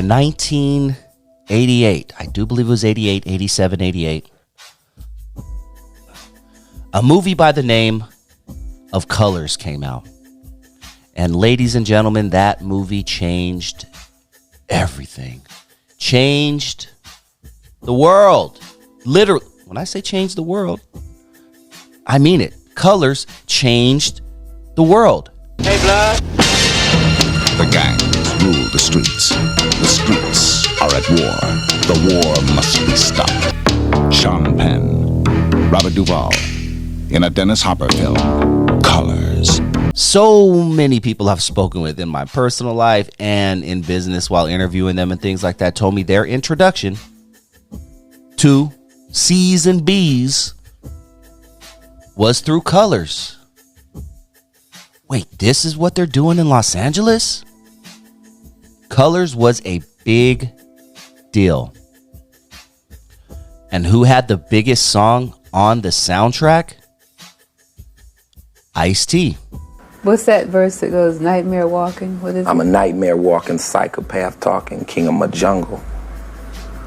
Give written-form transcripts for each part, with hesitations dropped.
In 1988, I do believe it was 88, 87, 88, a movie by the name of Colors came out. And ladies and gentlemen, that movie changed everything. Changed the world. Literally, when I say change the world, I mean it. Colors changed the world. Hey, blood. The gangs rule the streets. The streets are at war. The war must be stopped. Sean Penn, Robert Duvall, in a Dennis Hopper film, Colors. So many people I've spoken with in my personal life and in business while interviewing them and things like that told me their introduction to C's and B's was through Colors. Wait, this is what they're doing in Los Angeles? Colors was a big deal. And who had the biggest song on the soundtrack? Ice-T. What's that verse that goes, nightmare walking? What is I'm it? a nightmare walking, psychopath talking, king of my jungle.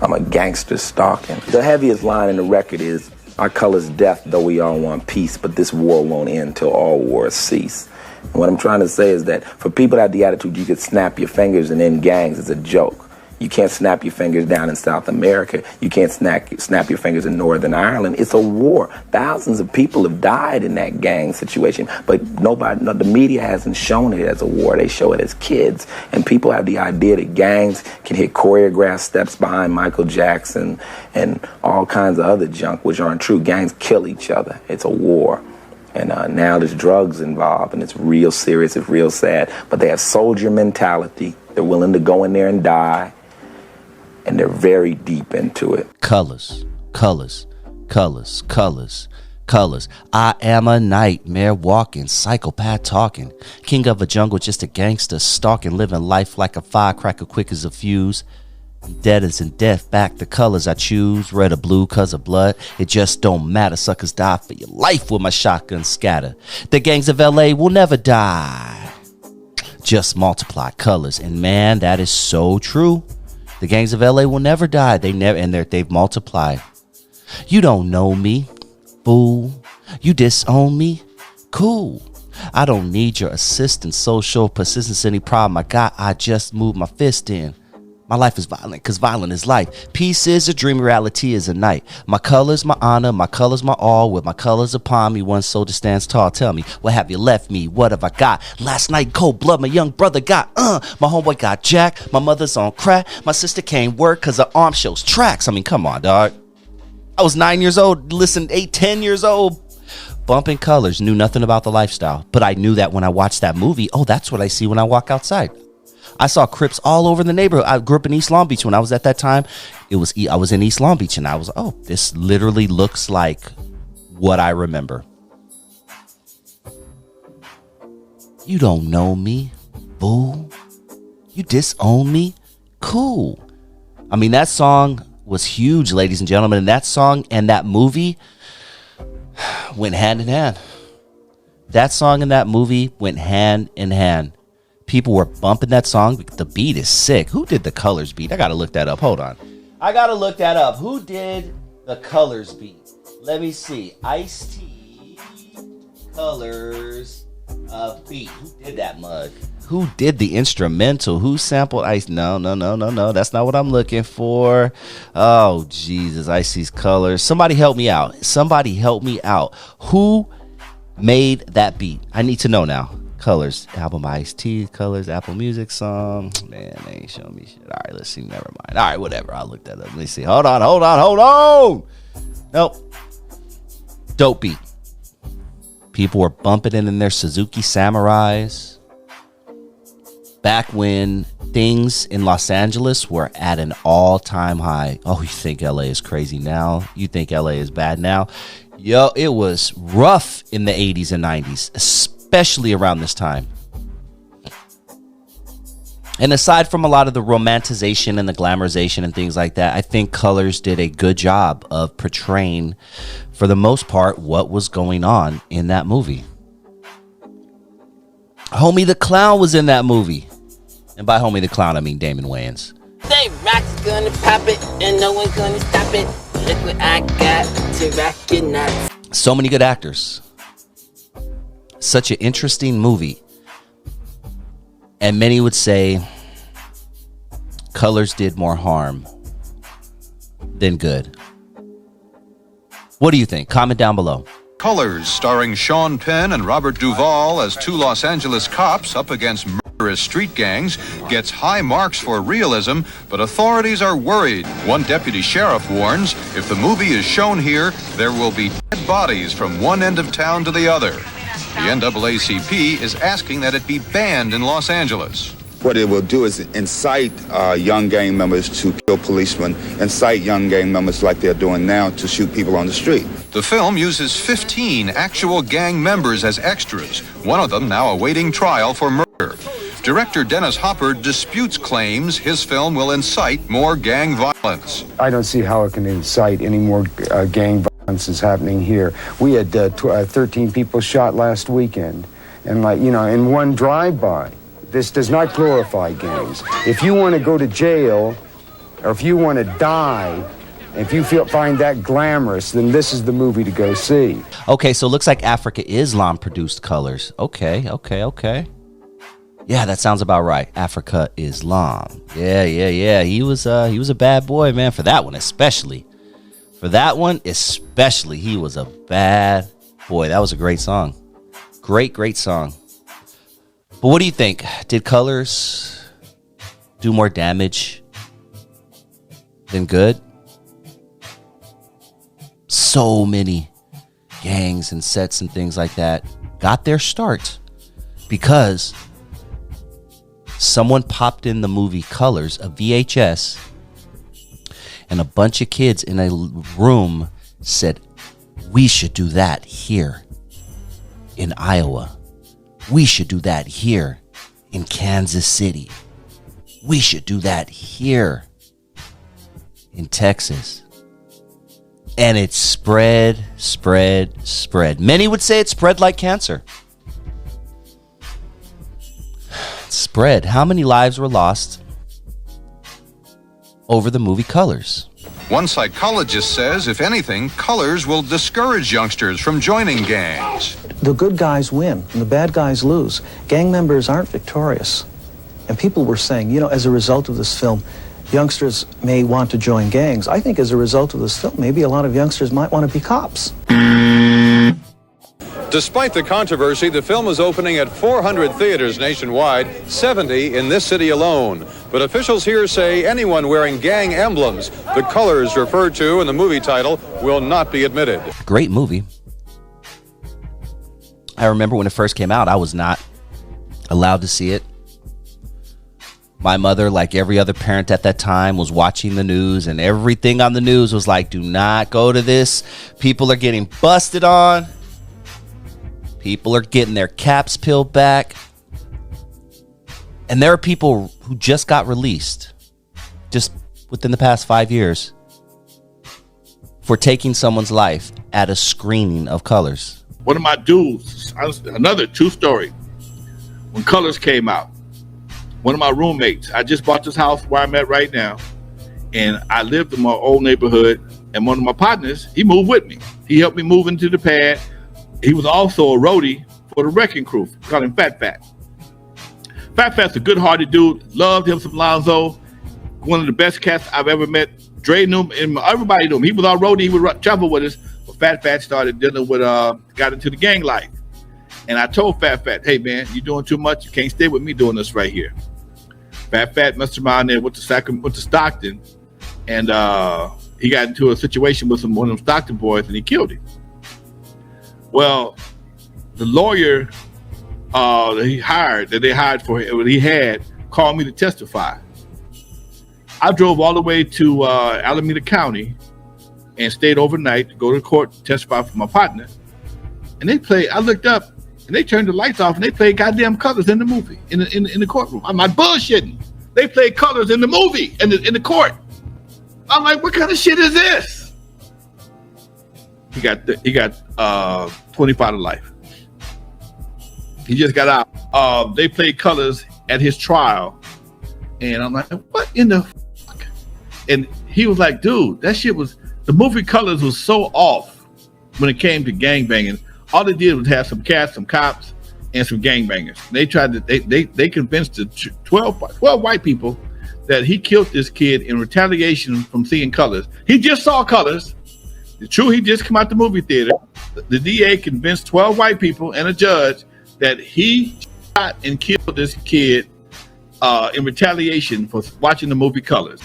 I'm a gangster stalking. The heaviest line in the record is, our color's death, though we all want peace, but this war won't end till all wars cease. And what I'm trying to say is that for people that have the attitude you could snap your fingers and end gangs, it's a joke. You can't snap your fingers down in South America. You can't snap your fingers in Northern Ireland. It's a war. Thousands of people have died in that gang situation, but the media hasn't shown it as a war. They show it as kids, and people have the idea that gangs can hit choreographed steps behind Michael Jackson and all kinds of other junk, which aren't true. Gangs kill each other. It's a war. And now there's drugs involved, and it's real serious, it's real sad. But they have soldier mentality. They're willing to go in there and die. And they're very deep into it. Colors, colors, colors, colors, colors. I am a nightmare walking, psychopath talking, king of a jungle, just a gangster stalking, living life like a firecracker, quick as a fuse. Dead as in death, back the colors I choose, red or blue cause of blood. It just don't matter, suckers die for your life with my shotgun scatter. The gangs of LA will never die, just multiply colors. And man, that is so true. The gangs of LA will never die. They've multiplied. You don't know me, fool. You disown me, cool. I don't need your assistance, social persistence, any problem I got. I just move my fist in. My life is violent, cause violent is life. Peace is a dream, reality is a night. My colors, my honor, my colors, my all. With my colors upon me, one soldier stands tall. Tell me, what have you left me? What have I got? Last night, cold blood, my young brother got, my homeboy got jacked. My mother's on crack. My sister can't work cause her arm shows tracks. I mean, come on, dog. I was 9 years old, listen, 8, 10 years old. Bumping Colors, knew nothing about the lifestyle. But I knew that when I watched that movie, oh, that's what I see when I walk outside. I saw Crips all over the neighborhood. I grew up in East Long Beach. When I was at that time, I was in East Long Beach, and I was, oh, this literally looks like what I remember. You don't know me, fool. You disown me, cool. I mean, that song was huge, ladies and gentlemen, and that song and that movie went hand in hand. That song and that movie went hand in hand. People were bumping that song. The beat is sick. Who did the Colors beat? I gotta look that up. Hold on. I gotta look that up. Who did the Colors beat? Let me see. Ice-T, Colors, beat. Who did that mug? Who did the instrumental? Who sampled Ice? No. That's not what I'm looking for. Oh, Jesus. Ice-T's Colors. Somebody help me out. Who made that beat? I need to know now. Colors, album Ice-T, Colors, Apple Music song. Man, they ain't showing me shit. All right, let's see. Never mind. All right, whatever. I'll look that up. Let me see. Hold on. Nope. Dope beat. People were bumping it in their Suzuki Samurais. Back when things in Los Angeles were at an all-time high. Oh, you think LA is crazy now? You think LA is bad now? Yo, it was rough in the 80s and 90s, especially around this time. And aside from a lot of the romanticization and the glamorization and things like that, I think Colors did a good job of portraying, for the most part, what was going on in that movie. Homie the Clown was in that movie. And by Homie the Clown, I mean Damon Wayans. Say rock's gonna pop it and no one's gonna stop it. Look what I got to recognize. So many good actors. Such an interesting movie. And many would say Colors did more harm than good. What do you think? Comment down below. Colors, starring Sean Penn and Robert Duvall as two Los Angeles cops up against murderous street gangs, gets high marks for realism, but authorities are worried. One deputy sheriff warns, if the movie is shown here, there will be dead bodies from one end of town to the other. The NAACP is asking that it be banned in Los Angeles. What it will do is incite young gang members to kill policemen, incite young gang members like they're doing now to shoot people on the street. The film uses 15 actual gang members as extras, one of them now awaiting trial for murder. Director Dennis Hopper disputes claims his film will incite more gang violence. I don't see how it can incite any more gang violence is happening here. We had 13 people shot last weekend, and in one drive-by. This does not glorify gangs. If you want to go to jail, or if you want to die, if you find that glamorous, then this is the movie to go see. Okay, so it looks like Africa Islam produced Colors. Okay. Yeah, that sounds about right. Africa Islam. Yeah. He was a bad boy, man, for that one especially. For that one especially, he was a bad boy. That was a great song. Great song. But what do you think? Did Colors do more damage than good? So many gangs and sets and things like that got their start because someone popped in the movie Colors, a VHS, and a bunch of kids in a room said, we should do that here in Iowa. We should do that here in Kansas City. We should do that here in Texas. And it spread. Many would say it spread like cancer. It spread. How many lives were lost over the movie Colors? One psychologist says, if anything, Colors will discourage youngsters from joining gangs. The good guys win and the bad guys lose. Gang members aren't victorious. And people were saying, as a result of this film, youngsters may want to join gangs. I think as a result of this film, maybe a lot of youngsters might want to be cops. Despite the controversy, the film is opening at 400 theaters nationwide, 70 in this city alone. But officials here say anyone wearing gang emblems, the colors referred to in the movie title, will not be admitted. Great movie. I remember when it first came out, I was not allowed to see it. My mother, like every other parent at that time, was watching the news, and everything on the news was like, do not go to this. People are getting busted on. People are getting their caps peeled back. And there are people who just got released just within the past 5 years for taking someone's life at a screening of Colors. One of my dudes, another true story, when Colors came out, one of my roommates, I just bought this house where I'm at right now, and I lived in my old neighborhood, and one of my partners, he moved with me. He helped me move into the pad. He was also a roadie for the wrecking crew. Called him Fat Fat. Fat Fat's a good-hearted dude. Loved him some Lonzo. One of the best cats I've ever met. Dre knew him, and everybody knew him. He was our roadie. He would travel with us. But Fat Fat started dealing with, got into the gang life. And I told Fat Fat, hey, man, you're doing too much. You can't stay with me doing this right here. Fat Fat messed around there with the Stockton, and he got into a situation with one of them Stockton boys, and he killed him. Well, the lawyer they hired for him, what he had, called me to testify. I drove all the way to Alameda County and stayed overnight to go to court to testify for my partner. And I looked up, and they turned the lights off, and they played goddamn Colors in the movie, in the courtroom. I'm not bullshitting. They played Colors in the movie, in the court. I'm like, what kind of shit is this? He got 25 to life. He just got out. They played Colors at his trial, and I'm like, what in the And he was like, dude, that shit was, the movie Colors was so off when it came to gangbanging. All they did was have some cats, some cops, and some gangbangers. They tried to, they convinced the 12 white people that he killed this kid in retaliation from seeing Colors. He just saw Colors. It's true, he just come out the movie theater. The DA convinced 12 white people and a judge that he shot and killed this kid in retaliation for watching the movie Colors.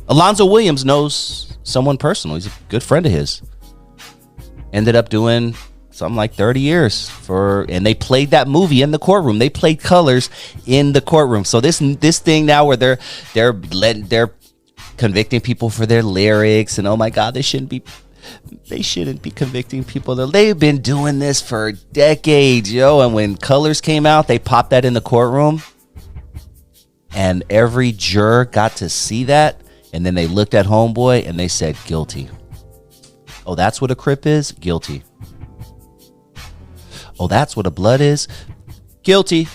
Alonzo Williams knows someone personal. He's a good friend of his. Ended up doing something like 30 years and they played that movie in the courtroom. They played Colors in the courtroom. So this thing now where they're convicting people for their lyrics, and oh my God, they shouldn't be convicting people. They've been doing this for decades, yo. And when Colors came out, they popped that in the courtroom, and every juror got to see that. And then they looked at homeboy and they said, guilty. Oh, that's what a Crip is? Guilty. Oh, that's what a Blood is? Guilty.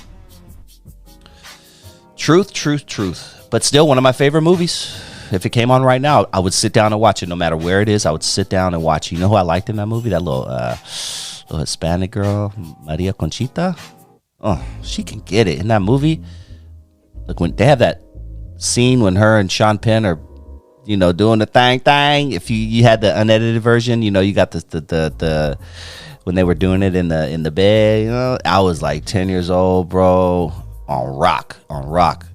Truth. But still one of my favorite movies. If it came on right now, I would sit down and watch it. No matter where it is, I would sit down and watch it. You know who I liked in that movie? That little Hispanic girl, Maria Conchita. Oh, she can get it in that movie. Look, when they have that scene when her and Sean Penn are, doing the thing. If you had the unedited version, you got the when they were doing it in the bed. I was like 10 years old, bro, on rock,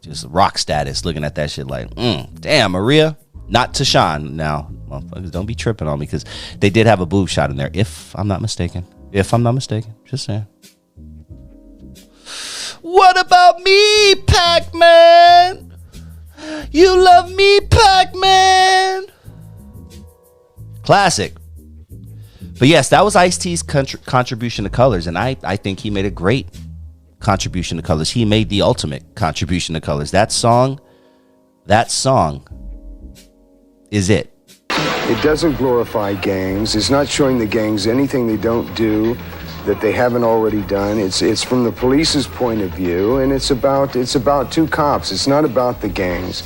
just rock status, looking at that shit like, damn, Maria. Not to Sean now. Motherfuckers, don't be tripping on me, because they did have a boob shot in there, if I'm not mistaken. Just saying. What about me, Pac-Man? You love me, Pac-Man. Classic. But yes, that was Ice-T's contribution to Colors, and I think he made a great contribution to Colors. He made the ultimate contribution to Colors. That song is it. It doesn't glorify gangs. It's not showing the gangs anything they don't do that they haven't already done. It's from the police's point of view, and it's about two cops. It's not about the gangs.